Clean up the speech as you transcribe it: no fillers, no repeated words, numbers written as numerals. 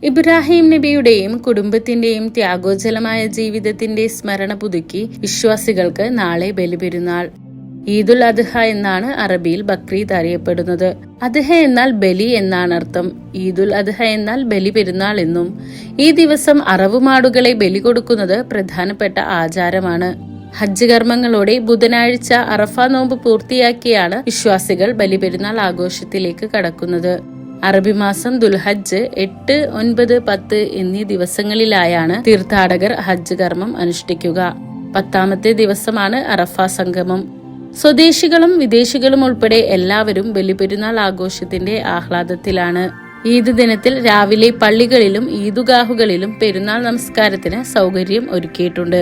ഇബ്രാഹിം നബിയുടെയും കുടുംബത്തിന്റെയും ത്യാഗോജ്ജലമായ ജീവിതത്തിന്റെ സ്മരണ പുതുക്കി വിശ്വാസികൾക്ക് നാളെ ബലിപെരുന്നാൾ. ഈദുൽ അദ്ഹ എന്നാണ് അറബിയിൽ ബക്രീദ് അറിയപ്പെടുന്നത്. അദ്ഹ എന്നാൽ ബലി എന്നാണ് അർത്ഥം. ഈദുൽ അദ്ഹ എന്നാൽ ബലി പെരുന്നാൾ എന്നും. ഈ ദിവസം അറവുമാടുകളെ ബലി കൊടുക്കുന്നത് പ്രധാനപ്പെട്ട ആചാരമാണ്. ഹജ്ജ് കർമ്മങ്ങളോടെ ബുധനാഴ്ച അറഫ നോമ്പ് പൂർത്തിയാക്കിയാണ് വിശ്വാസികൾ ബലിപെരുന്നാൾ ആഘോഷത്തിലേക്ക് കടക്കുന്നത്. അറബി മാസം ദുൽഹജ്ജ് 8, 9, 10 എന്നീ ദിവസങ്ങളിലായാണ് തീർത്ഥാടകർ ഹജ്ജ് കർമ്മം അനുഷ്ഠിക്കുക. 10ാമത്തെ ദിവസമാണ് അറഫ സംഗമം. സ്വദേശികളും വിദേശികളും ഉൾപ്പെടെ എല്ലാവരും ബലിപെരുന്നാൾ ആഘോഷത്തിന്റെ ആഹ്ലാദത്തിലാണ്. ഈദ് ദിനത്തിൽ രാവിലെ പള്ളികളിലും ഈദുഗാഹുകളിലും പെരുന്നാൾ നമസ്കാരത്തിന് സൗകര്യം ഒരുക്കിയിട്ടുണ്ട്.